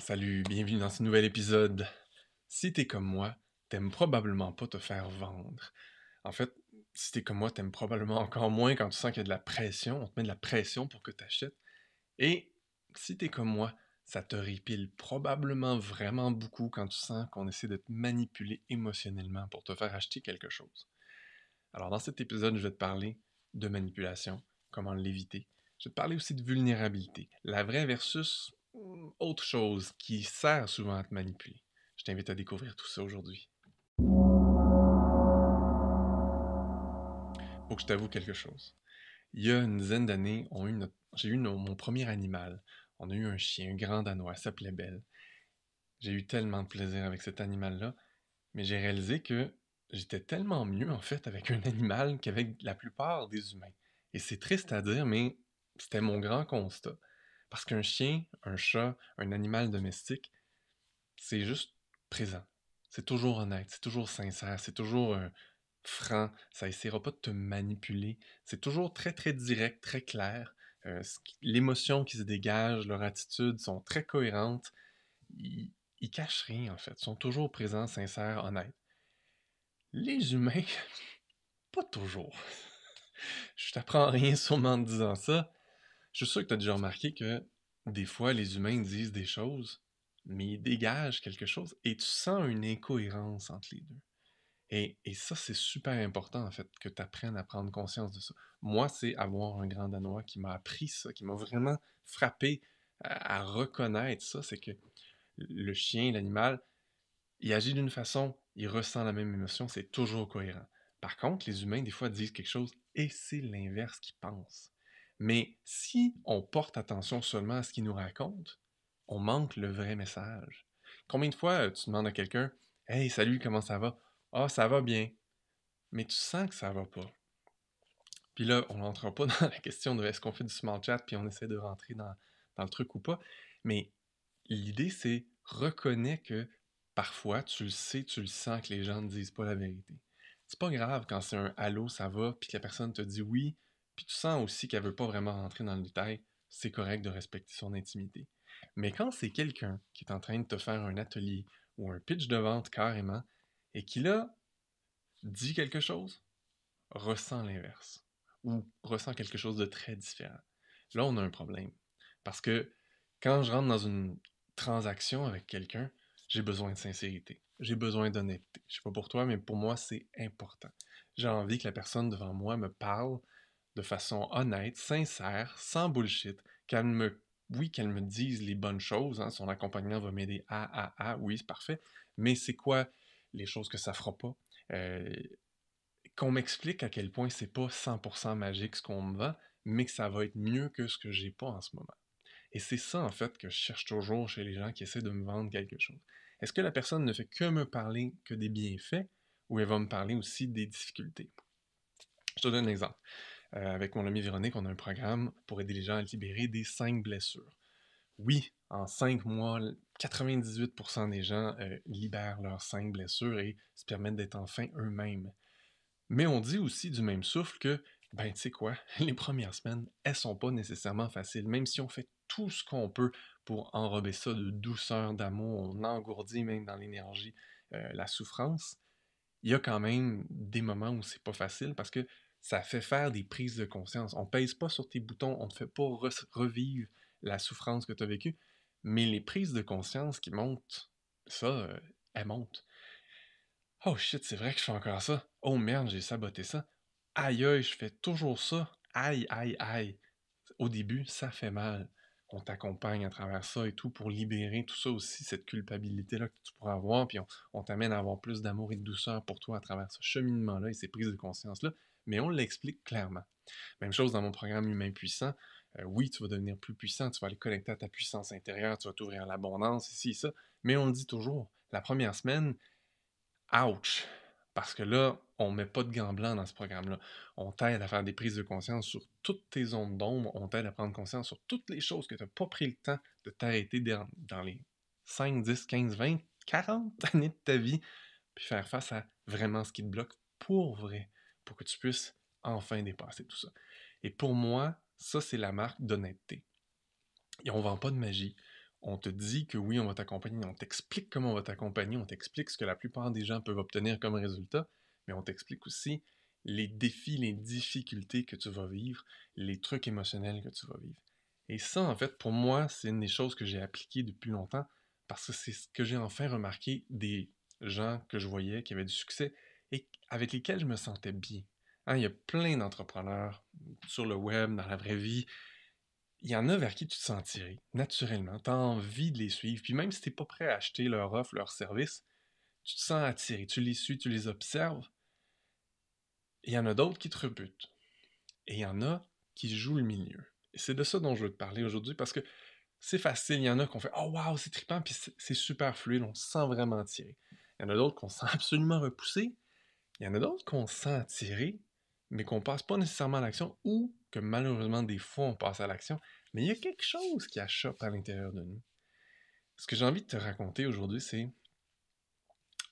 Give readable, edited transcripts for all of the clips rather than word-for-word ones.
Salut, bienvenue dans ce nouvel épisode. Si t'es comme moi, t'aimes probablement pas te faire vendre. En fait, si t'es comme moi, t'aimes probablement encore moins quand tu sens qu'il y a de la pression, on te met de la pression pour que t'achètes. Et si t'es comme moi, ça te répile probablement vraiment beaucoup quand tu sens qu'on essaie de te manipuler émotionnellement pour te faire acheter quelque chose. Alors dans cet épisode, je vais te parler de manipulation, comment l'éviter. Je vais te parler aussi de vulnérabilité, la vraie versus autre chose qui sert souvent à te manipuler. Je t'invite à découvrir tout ça aujourd'hui. Faut que je t'avoue quelque chose. Il y a une dizaine d'années, j'ai eu mon premier animal. On a eu un chien, un grand danois, il s'appelait Belle. J'ai eu tellement de plaisir avec cet animal-là, mais j'ai réalisé que j'étais tellement mieux en fait avec un animal qu'avec la plupart des humains. Et c'est triste à dire, mais c'était mon grand constat. Parce qu'un chien, un chat, un animal domestique, c'est juste présent. C'est toujours honnête, c'est toujours sincère, c'est toujours franc, ça essaiera pas de te manipuler. C'est toujours très très direct, très clair. L'émotion qui se dégage, leur attitude sont très cohérentes. Ils, ils cachent rien en fait, ils sont toujours présents, sincères, honnêtes. Les humains, pas toujours. Je t'apprends rien sûrement en te disant ça. Je suis sûr que tu as déjà remarqué que des fois, les humains disent des choses, mais ils dégagent quelque chose et tu sens une incohérence entre les deux. Et ça, c'est super important, en fait, que tu apprennes à prendre conscience de ça. Moi, c'est avoir un grand Danois qui m'a appris ça, qui m'a vraiment frappé à reconnaître ça. C'est que le chien, l'animal, il agit d'une façon, il ressent la même émotion, c'est toujours cohérent. Par contre, les humains, des fois, disent quelque chose et c'est l'inverse qu'ils pensent. Mais si on porte attention seulement à ce qu'ils nous racontent, on manque le vrai message. Combien de fois tu demandes à quelqu'un: Hey, salut, comment ça va? Ah, ça va bien. Mais tu sens que ça va pas. Puis là, on n'entre pas dans la question de est-ce qu'on fait du small chat puis on essaie de rentrer dans le truc ou pas. Mais l'idée, c'est reconnais que parfois, tu le sais, tu le sens que les gens ne disent pas la vérité. C'est pas grave quand c'est un allô, ça va, puis que la personne te dit oui, puis tu sens aussi qu'elle veut pas vraiment rentrer dans le détail, c'est correct de respecter son intimité. Mais quand c'est quelqu'un qui est en train de te faire un atelier ou un pitch de vente carrément, et qui là dit quelque chose, ressent l'inverse, ou ressent quelque chose de très différent. Là, on a un problème. Parce que quand je rentre dans une transaction avec quelqu'un, j'ai besoin de sincérité. J'ai besoin d'honnêteté. Je sais pas pour toi, mais pour moi, c'est important. J'ai envie que la personne devant moi me parle de façon honnête, sincère, sans bullshit, qu'elle me dise les bonnes choses, hein, son accompagnement va m'aider oui, c'est parfait, mais c'est quoi les choses que ça fera pas? Euh, qu'on m'explique à quel point c'est pas 100% magique ce qu'on me vend, mais que ça va être mieux que ce que j'ai pas en ce moment. Et c'est ça, en fait, que je cherche toujours chez les gens qui essaient de me vendre quelque chose. Est-ce que la personne ne fait que me parler que des bienfaits ou elle va me parler aussi des difficultés? Je te donne un exemple. Avec mon ami Véronique, on a un programme pour aider les gens à libérer des 5 blessures. Oui, en 5 mois, 98% des gens libèrent leurs 5 blessures et se permettent d'être enfin eux-mêmes. Mais on dit aussi du même souffle que, ben, tu sais quoi, les premières semaines, elles sont pas nécessairement faciles. Même si on fait tout ce qu'on peut pour enrober ça de douceur, d'amour, on engourdit même dans l'énergie la souffrance, il y a quand même des moments où c'est pas facile parce que ça fait faire des prises de conscience. On pèse pas sur tes boutons, on te fait pas revivre la souffrance que tu as vécue, mais les prises de conscience qui montent, ça, elles montent. Oh shit, c'est vrai que je fais encore ça. Oh merde, j'ai saboté ça. Aïe aïe, je fais toujours ça. Aïe aïe aïe. Au début, ça fait mal. On t'accompagne à travers ça et tout pour libérer tout ça aussi, cette culpabilité-là que tu pourras avoir, puis on t'amène à avoir plus d'amour et de douceur pour toi à travers ce cheminement-là et ces prises de conscience-là, mais on l'explique clairement. Même chose dans mon programme Humain Puissant. Oui, tu vas devenir plus puissant, tu vas aller connecter à ta puissance intérieure, tu vas t'ouvrir à l'abondance, ici et ça, mais on le dit toujours, la première semaine, ouch! Parce que là, on met pas de gants blancs dans ce programme-là. On t'aide à faire des prises de conscience sur toutes tes zones d'ombre. On t'aide à prendre conscience sur toutes les choses que tu n'as pas pris le temps de t'arrêter dans les 5, 10, 15, 20, 40 années de ta vie, puis faire face à vraiment ce qui te bloque pour vrai, pour que tu puisses enfin dépasser tout ça. Et pour moi, ça, c'est la marque d'honnêteté. Et on vend pas de magie. on te dit que oui, on va t'accompagner, on t'explique comment on va t'accompagner, on t'explique ce que la plupart des gens peuvent obtenir comme résultat, mais on t'explique aussi les défis, les difficultés que tu vas vivre, les trucs émotionnels que tu vas vivre. Et ça, en fait, pour moi, c'est une des choses que j'ai appliquées depuis longtemps parce que c'est ce que j'ai enfin remarqué des gens que je voyais qui avaient du succès et avec lesquels je me sentais bien. Hein, il y a plein d'entrepreneurs sur le web, dans la vraie vie. Il y en a vers qui tu te sens attiré, naturellement. Tu as envie de les suivre. Puis même si tu n'es pas prêt à acheter leur offre, leur service, tu te sens attiré. Tu les suis, tu les observes. Il y en a d'autres qui te rebutent. Et il y en a qui jouent le milieu. Et c'est de ça dont je veux te parler aujourd'hui parce que c'est facile. Il y en a qu'on fait oh wow, c'est trippant, puis c'est super fluide, on se sent vraiment attiré. Il y en a d'autres qu'on sent absolument repoussé. Il y en a d'autres qu'on sent attiré, mais qu'on passe pas nécessairement à l'action ou que malheureusement, des fois, on passe à l'action. Mais il y a quelque chose qui achoppe à l'intérieur de nous. Ce que j'ai envie de te raconter aujourd'hui, c'est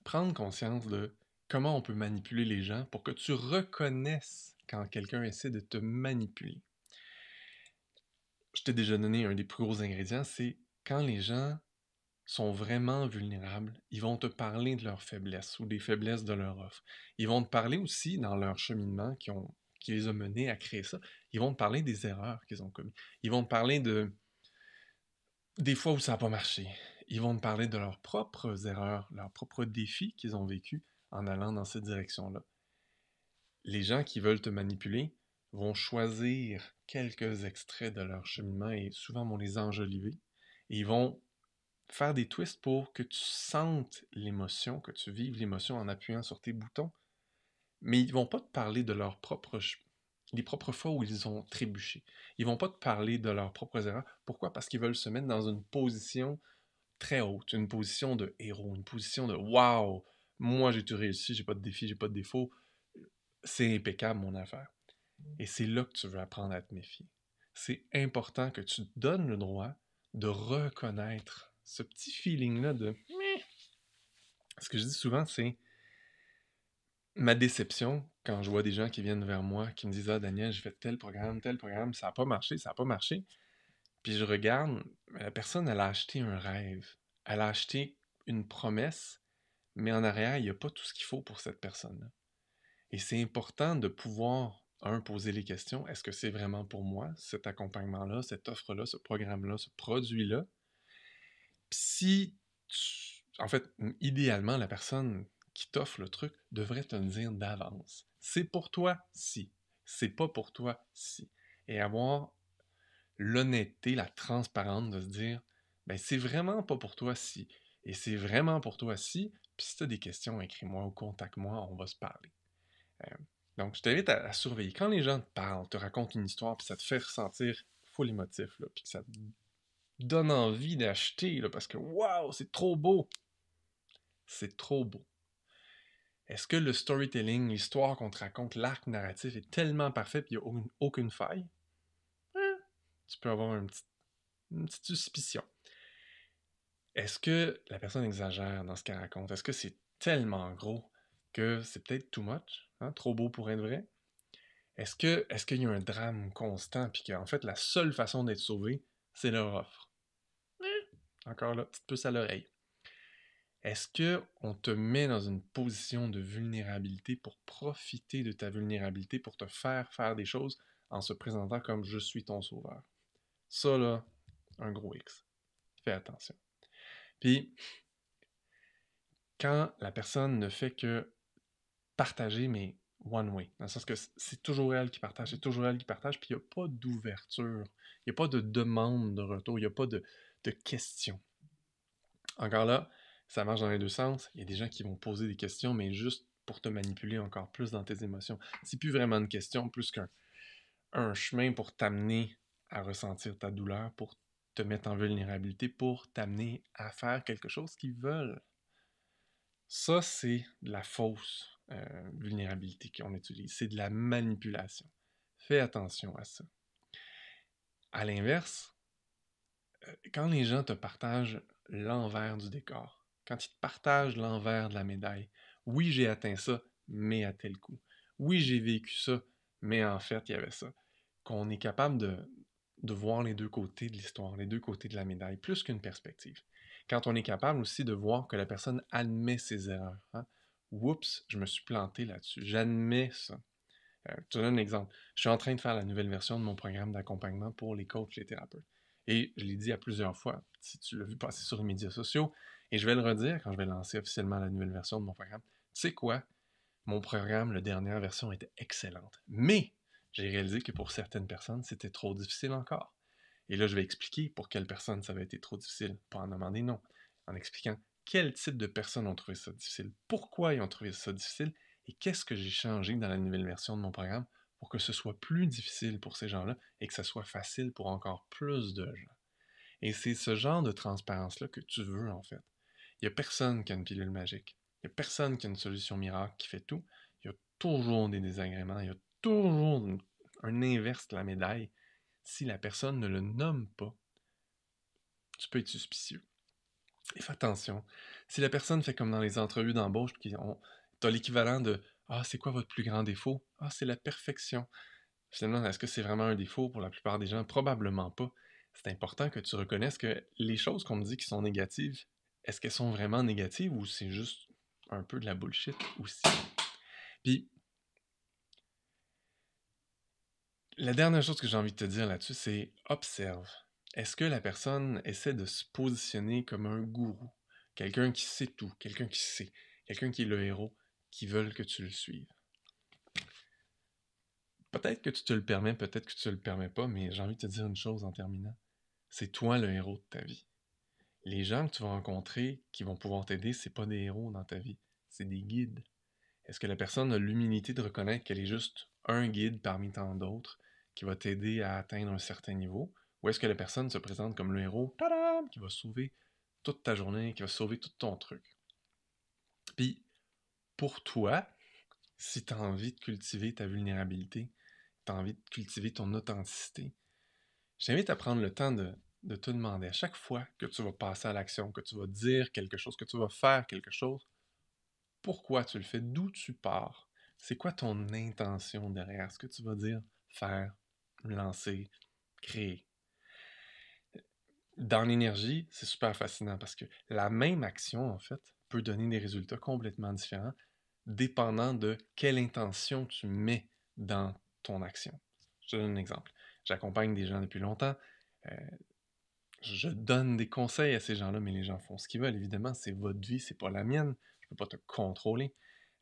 prendre conscience de comment on peut manipuler les gens pour que tu reconnaisses quand quelqu'un essaie de te manipuler. Je t'ai déjà donné un des plus gros ingrédients, c'est quand les gens sont vraiment vulnérables, ils vont te parler de leurs faiblesses ou des faiblesses de leur offre. Ils vont te parler aussi dans leur cheminement qui les a menés à créer ça. Ils vont te parler des erreurs qu'ils ont commises. Ils vont te parler des fois où ça n'a pas marché. Ils vont te parler de leurs propres erreurs, leurs propres défis qu'ils ont vécus en allant dans cette direction-là. Les gens qui veulent te manipuler vont choisir quelques extraits de leur cheminement et souvent vont les enjoliver. Et ils vont faire des twists pour que tu sentes l'émotion, que tu vives l'émotion en appuyant sur tes boutons. Mais ils ne vont pas te parler de les propres fois où ils ont trébuché. Ils ne vont pas te parler de leurs propres erreurs. Pourquoi? Parce qu'ils veulent se mettre dans une position très haute, une position de héros, une position de wow, moi j'ai tout réussi, j'ai pas de défi, j'ai pas de défaut, c'est impeccable mon affaire. Et c'est là que tu veux apprendre à te méfier. C'est important que tu te donnes le droit de reconnaître ce petit feeling-là de ce que je dis souvent, c'est ma déception quand je vois des gens qui viennent vers moi, qui me disent ah Daniel, j'ai fait tel programme, ça n'a pas marché, ça n'a pas marché. Puis je regarde, la personne, elle a acheté un rêve, elle a acheté une promesse, mais en arrière, il n'y a pas tout ce qu'il faut pour cette personne-là. Et c'est important de pouvoir, poser les questions. Est-ce que c'est vraiment pour moi, cet accompagnement-là, cette offre-là, ce programme-là, ce produit-là? Puis en fait, idéalement, la personne qui t'offre le truc devrait te le dire d'avance. C'est pour toi si. C'est pas pour toi si. Et avoir l'honnêteté, la transparence de se dire, ben c'est vraiment pas pour toi si. Et c'est vraiment pour toi si. Puis si tu as des questions, écris-moi ou contacte-moi, on va se parler. Euh, donc, je t'invite à surveiller. Quand les gens te parlent, te racontent une histoire, puis ça te fait ressentir full émotif, là, puis que ça te donne envie d'acheter, là, parce que waouh, c'est trop beau. C'est trop beau. Est-ce que le storytelling, l'histoire qu'on te raconte, l'arc narratif est tellement parfait qu'il n'y a aucune faille? Tu peux avoir une petite suspicion. Est-ce que la personne exagère dans ce qu'elle raconte? Est-ce que c'est tellement gros que c'est peut-être too much? Hein? Trop beau pour être vrai? Est-ce qu'il y a un drame constant puis qu'en fait la seule façon d'être sauvé, c'est leur offre? Encore là, petite puce à l'oreille. Est-ce qu'on te met dans une position de vulnérabilité pour profiter de ta vulnérabilité, pour te faire des choses en se présentant comme je suis ton sauveur? Ça là, un gros X. Fais attention. Puis, quand la personne ne fait que partager, mais one way, dans le sens que c'est toujours elle qui partage, c'est toujours elle qui partage, puis il n'y a pas d'ouverture, il n'y a pas de demande de retour, il n'y a pas de question. Encore là, ça marche dans les deux sens. Il y a des gens qui vont poser des questions, mais juste pour te manipuler encore plus dans tes émotions. C'est plus vraiment une question, plus qu'un chemin pour t'amener à ressentir ta douleur, pour te mettre en vulnérabilité, pour t'amener à faire quelque chose qu'ils veulent. Ça, c'est de la fausse vulnérabilité qu'on utilise. C'est de la manipulation. Fais attention à ça. À l'inverse, quand les gens te partagent l'envers du décor, quand ils te partagent l'envers de la médaille, oui, j'ai atteint ça, mais à tel coup. Oui, j'ai vécu ça, mais en fait, il y avait ça. Qu'on est capable de voir les deux côtés de l'histoire, les deux côtés de la médaille, plus qu'une perspective. Quand on est capable aussi de voir que la personne admet ses erreurs. Hein? Oups, je me suis planté là-dessus. J'admets ça. Je te donne un exemple. Je suis en train de faire la nouvelle version de mon programme d'accompagnement pour les coachs, les thérapeutes. Et je l'ai dit à plusieurs fois, si tu l'as vu passer sur les médias sociaux, et je vais le redire quand je vais lancer officiellement la nouvelle version de mon programme. Tu sais quoi? Mon programme, la dernière version, était excellente. Mais j'ai réalisé que pour certaines personnes, c'était trop difficile encore. Et là, je vais expliquer pour quelles personnes ça avait été trop difficile, pas en nommant des noms, en expliquant quel type de personnes ont trouvé ça difficile, pourquoi ils ont trouvé ça difficile, et qu'est-ce que j'ai changé dans la nouvelle version de mon programme pour que ce soit plus difficile pour ces gens-là et que ça soit facile pour encore plus de gens. Et c'est ce genre de transparence-là que tu veux, en fait. Il n'y a personne qui a une pilule magique. Il n'y a personne qui a une solution miracle qui fait tout. Il y a toujours des désagréments. Il y a toujours un inverse de la médaille. Si la personne ne le nomme pas, tu peux être suspicieux. Et fais attention. Si la personne fait comme dans les entrevues d'embauche, tu as l'équivalent de Ah, c'est quoi votre plus grand défaut? Ah, c'est la perfection. Finalement, est-ce que c'est vraiment un défaut pour la plupart des gens? Probablement pas. C'est important que tu reconnaisses que les choses qu'on me dit qui sont négatives, est-ce qu'elles sont vraiment négatives ou c'est juste un peu de la bullshit aussi? Puis, la dernière chose que j'ai envie de te dire là-dessus, c'est observe. Est-ce que la personne essaie de se positionner comme un gourou? Quelqu'un qui sait tout, quelqu'un qui sait, quelqu'un qui est le héros, qui veulent que tu le suives. Peut-être que tu te le permets, peut-être que tu te le permets pas, mais j'ai envie de te dire une chose en terminant. C'est toi le héros de ta vie. Les gens que tu vas rencontrer qui vont pouvoir t'aider, c'est pas des héros dans ta vie, c'est des guides. Est-ce que la personne a l'humilité de reconnaître qu'elle est juste un guide parmi tant d'autres qui va t'aider à atteindre un certain niveau? Ou est-ce que la personne se présente comme le héros, tadam, qui va sauver toute ta journée, qui va sauver tout ton truc? Puis, pour toi, si tu as envie de cultiver ta vulnérabilité, tu as envie de cultiver ton authenticité, je t'invite à prendre le temps de te demander à chaque fois que tu vas passer à l'action, que tu vas dire quelque chose, que tu vas faire quelque chose, pourquoi tu le fais, d'où tu pars, c'est quoi ton intention derrière ce que tu vas dire, faire, lancer, créer. Dans l'énergie, c'est super fascinant parce que la même action, en fait, peut donner des résultats complètement différents dépendant de quelle intention tu mets dans ton action. Je te donne un exemple. J'accompagne des gens depuis longtemps. Euh, je donne des conseils à ces gens-là, mais les gens font ce qu'ils veulent. Évidemment, c'est votre vie, c'est pas la mienne. Je peux pas te contrôler.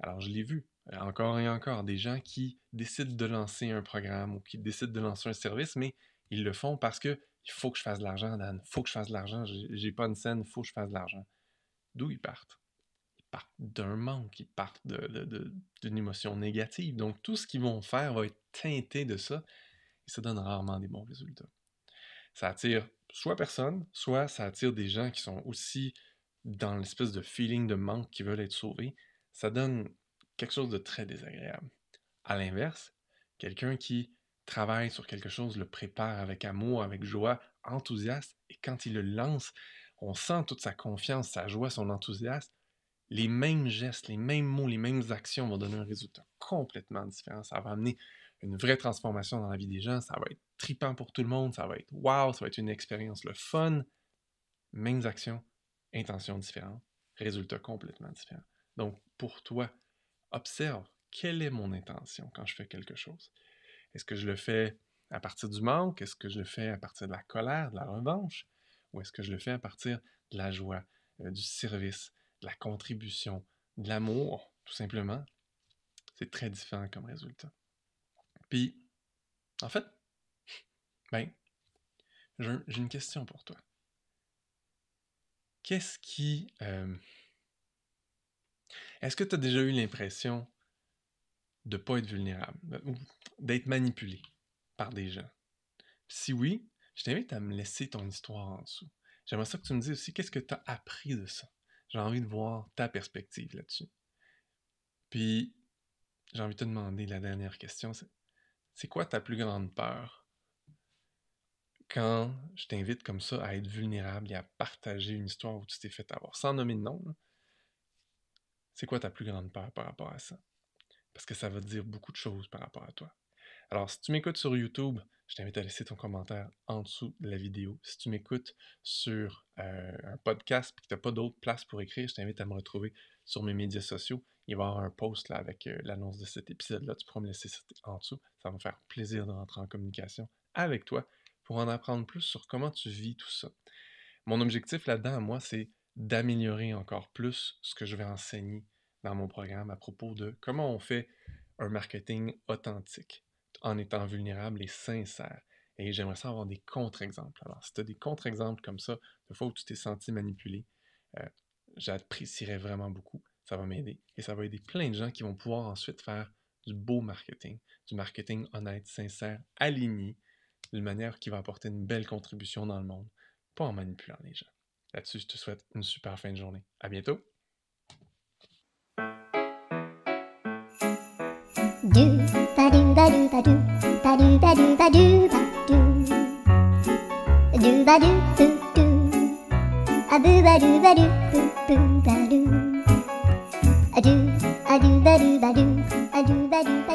Alors, je l'ai vu, encore et encore, des gens qui décident de lancer un programme ou qui décident de lancer un service, mais ils le font parce que il faut que je fasse de l'argent, Dan. Il faut que je fasse de l'argent. J'ai pas une scène, il faut que je fasse de l'argent. D'où ils partent? Ils partent d'un manque, ils partent d'une émotion négative. Donc, tout ce qu'ils vont faire va être teinté de ça et ça donne rarement des bons résultats. Ça attire soit personne, soit ça attire des gens qui sont aussi dans l'espèce de feeling de manque qui veulent être sauvés. Ça donne quelque chose de très désagréable. À l'inverse, quelqu'un qui travaille sur quelque chose, le prépare avec amour, avec joie, enthousiaste, et quand il le lance, on sent toute sa confiance, sa joie, son enthousiasme. Les mêmes gestes, les mêmes mots, les mêmes actions vont donner un résultat complètement différent. Ça va amener une vraie transformation dans la vie des gens. Ça va être trippant pour tout le monde. Ça va être wow, ça va être une expérience, le fun. Mêmes actions, intentions différentes, résultats complètement différents. Donc, pour toi, observe quelle est mon intention quand je fais quelque chose. Est-ce que je le fais à partir du manque? Est-ce que je le fais à partir de la colère, de la revanche? Ou est-ce que je le fais à partir de la joie, du service, de la contribution, de l'amour, tout simplement? C'est très différent comme résultat. Puis, en fait, ben, j'ai une question pour toi. Qu'est-ce qui... est-ce que tu as déjà eu l'impression de ne pas être vulnérable, ou d'être manipulé par des gens? Si oui, je t'invite à me laisser ton histoire en dessous. J'aimerais ça que tu me dises aussi qu'est-ce que tu as appris de ça. J'ai envie de voir ta perspective là-dessus. Puis, j'ai envie de te demander la dernière question, c'est quoi ta plus grande peur quand je t'invite comme ça à être vulnérable et à partager une histoire où tu t'es fait avoir, sans nommer de nom, là, c'est quoi ta plus grande peur par rapport à ça? Parce que ça va te dire beaucoup de choses par rapport à toi. Alors, si tu m'écoutes sur YouTube, je t'invite à laisser ton commentaire en dessous de la vidéo. Si tu m'écoutes sur un podcast et que tu n'as pas d'autre place pour écrire, je t'invite à me retrouver sur mes médias sociaux. Il va y avoir un post là, avec l'annonce de cet épisode-là. Tu pourras me laisser ça en dessous. Ça va me faire plaisir de rentrer en communication avec toi pour en apprendre plus sur comment tu vis tout ça. Mon objectif là-dedans, à moi, c'est d'améliorer encore plus ce que je vais enseigner dans mon programme à propos de comment on fait un marketing authentique en étant vulnérable et sincère. Et j'aimerais ça avoir des contre-exemples. Alors, si tu as des contre-exemples comme ça, de fois où tu t'es senti manipulé, euh, j'apprécierais vraiment beaucoup. Ça va m'aider. Et ça va aider plein de gens qui vont pouvoir ensuite faire du beau marketing, du marketing honnête, sincère, aligné, d'une manière qui va apporter une belle contribution dans le monde, pas en manipulant les gens. Là-dessus, je te souhaite une super fin de journée. À bientôt! Do ba do ba do ba do ba do ba do ba do ba do do ba do boo do a boo ba do boo boo ba do a do ba do ba do a do ba do